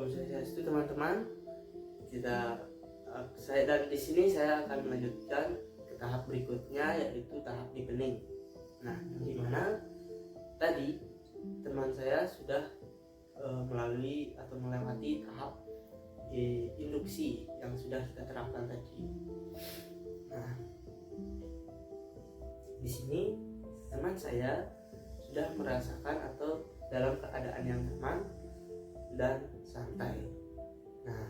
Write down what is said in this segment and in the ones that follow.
Om Swastiastu teman-teman. Saya dan di sini saya akan melanjutkan ke tahap berikutnya, yaitu tahap deepening. Nah, di mana tadi teman saya sudah melalui atau melewati tahap induksi yang sudah kita terapkan tadi. Nah, di sini teman saya sudah merasakan atau dalam keadaan yang nyaman dan santai. Nah,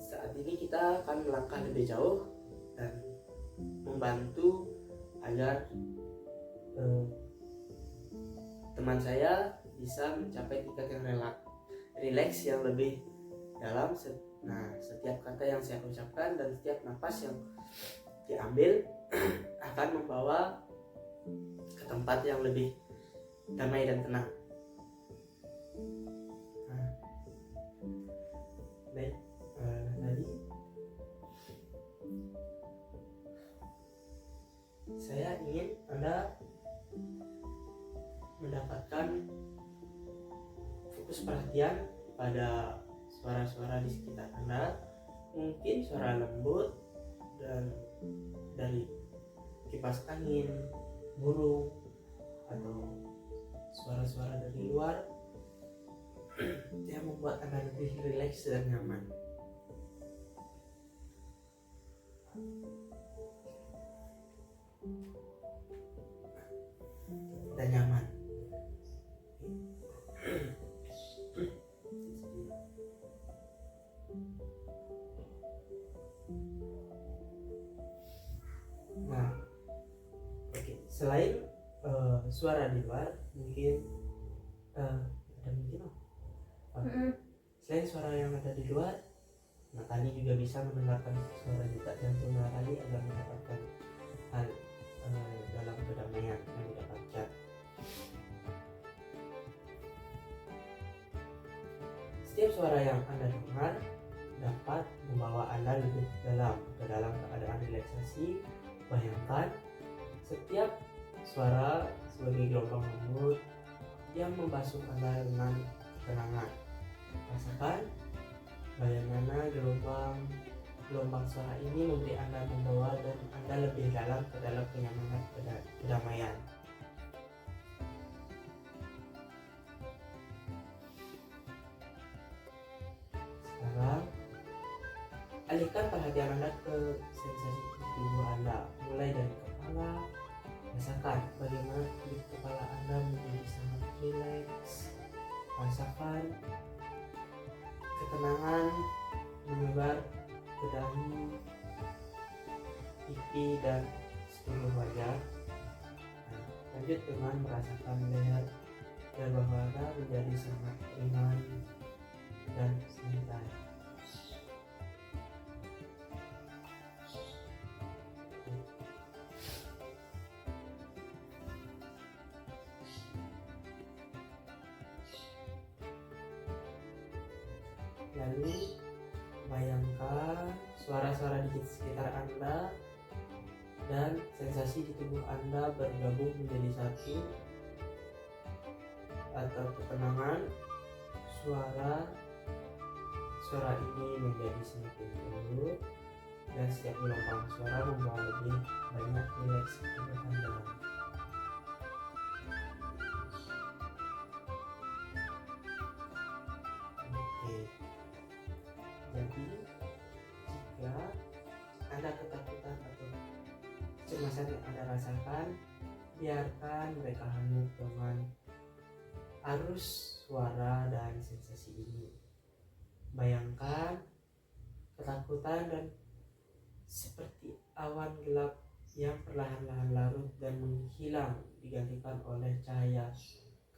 saat ini kita akan melangkah lebih jauh dan membantu agar teman saya bisa mencapai tingkat yang rileks yang lebih dalam. Nah, setiap kata yang saya ucapkan dan setiap napas yang diambil akan membawa ke tempat yang lebih damai dan tenang. Nah, baik, tadi saya ingin Anda mendapatkan fokus perhatian pada suara-suara di sekitar Anda, mungkin suara lembut dan dari kipas angin, burung, atau suara-suara dari luar yang membuat Anda lebih rileks dan nyaman. Dan nyaman. Nah, oke. Selain suara di luar, mungkin selain suara yang ada di luar, Natani juga bisa mendengarkan suara detak jantung Natani agar mendapatkan hal dalam kedamaian yang didapatkan. Setiap suara yang Anda dengar dapat membawa Anda lebih dalam ke dalam keadaan relaksasi. Bayangkan setiap suara sebagai gelombang lembut yang membasuh Anda dengan ketenangan. Rasakan bagaimana gelombang suara ini memberi Anda membawa dan Anda lebih dalam ke dalam kenyamanan kedamaian. Sekarang alihkan perhatian Anda ke sensasi tubuh Anda, mulai dari kepala. Rasakan bagaimana kulit kepala Anda menjadi sangat rileks. Rasakan ketenangan menyebar ke dahi, pipi, dan seluruh wajah. Nah, lanjut dengan merasakan leher dan bawah Anda menjadi sangat ringan dan santai. Lalu bayangkan suara-suara di sekitar Anda dan sensasi di tubuh Anda bergabung menjadi satu, atau ketenangan. Suara ini menjadi semakin lembut dan setiap gelombang suara membawa lebih banyak rileks kepada Anda. Jadi, jika Anda ketakutan atau kecemasan yang Anda rasakan, biarkan mereka hanyut dengan arus suara dan sensasi ini. Bayangkan ketakutan dan seperti awan gelap yang perlahan-lahan larut dan menghilang, digantikan oleh cahaya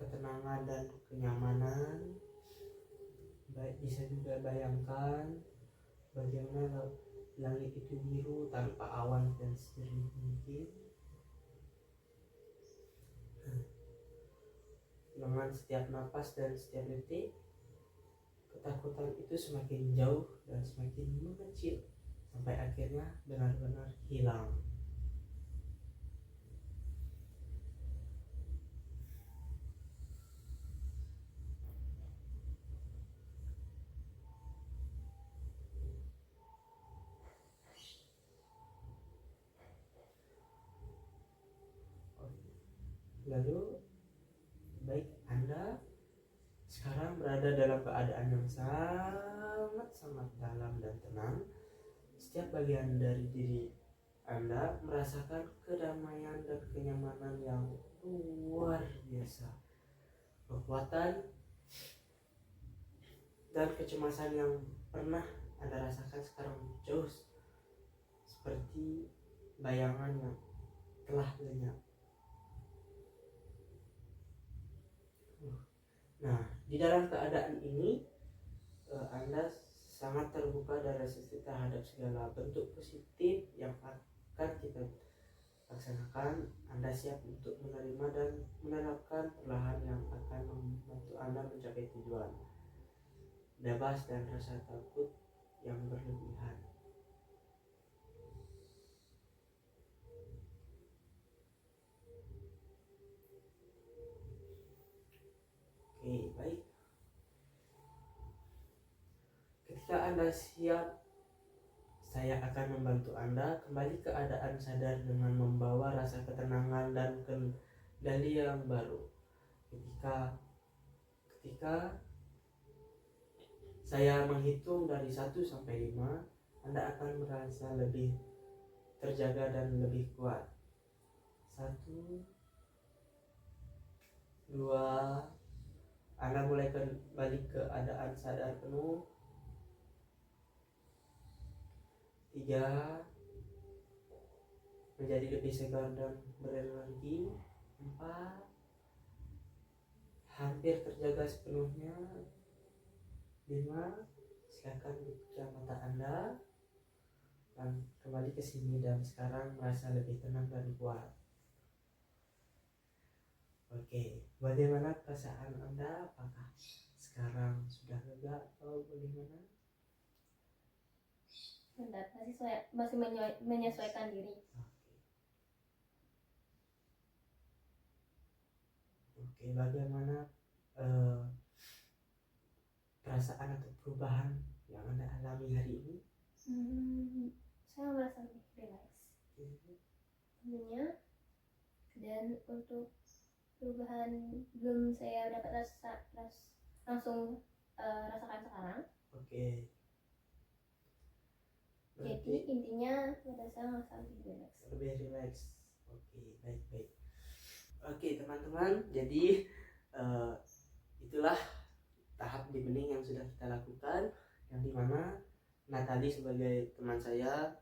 ketenangan dan kenyamanan. Bisa juga bayangkan bagaimana langit itu biru tanpa awan dan sejernih mungkin. Dengan setiap napas dan setiap detik, ketakutan itu semakin jauh dan semakin mengecil sampai akhirnya benar-benar hilang. Lalu baik Anda sekarang berada dalam keadaan yang sangat dalam dan tenang. Setiap bagian dari diri Anda merasakan kedamaian dan kenyamanan yang luar biasa. Kekuatan dan kecemasan yang pernah Anda rasakan sekarang jauh seperti bayangan yang telah lenyap. Nah, di dalam keadaan ini Anda sangat terbuka dan reseptif terhadap segala bentuk positif yang akan kita laksanakan. Anda siap untuk menerima dan menerapkan perlahan yang akan membantu Anda mencapai tujuan. Bebas dan rasa takut yang berlebihan. Oke, baik. Ketika Anda siap, saya akan membantu Anda kembali ke keadaan sadar dengan membawa rasa ketenangan dan kendali yang baru. Ketika saya menghitung dari 1 sampai 5, Anda akan merasa lebih terjaga dan lebih kuat. 1, 2, Anda mulai kembali ke keadaan sadar penuh. 3, menjadi lebih segar dan berenergi. 4, hampir terjaga sepenuhnya. 5, silakan buka mata Anda dan kembali ke sini dan sekarang merasa lebih tenang dan kuat. Oke, bagaimana perasaan Anda? Apakah sekarang sudah lega atau bagaimana? Masih menyesuaikan diri. Oke, bagaimana perasaan atau perubahan yang Anda alami hari ini? Saya merasa lebih relax tentunya, dan untuk perubahan belum saya dapat langsung rasakan sekarang. Oke. Jadi intinya saya merasa lebih relax. Oke, baik. Oke teman-teman, jadi itulah tahap deepening yang sudah kita lakukan, yang dimana Natali sebagai teman saya,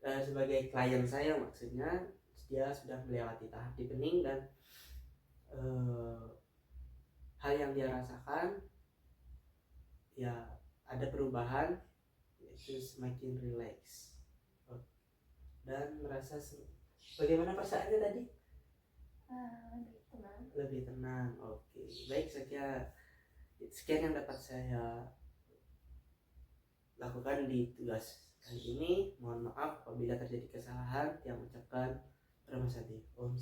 sebagai klien saya maksudnya, dia sudah melewati tahap deepening dan hal yang dia rasakan ya ada perubahan, yaitu semakin relax dan merasa bagaimana perasaannya tadi? Lebih tenang. Oke, baik, sekian yang dapat saya lakukan di tugas kali ini. Mohon maaf apabila terjadi kesalahan. Yang ucapkan Om Santi Om.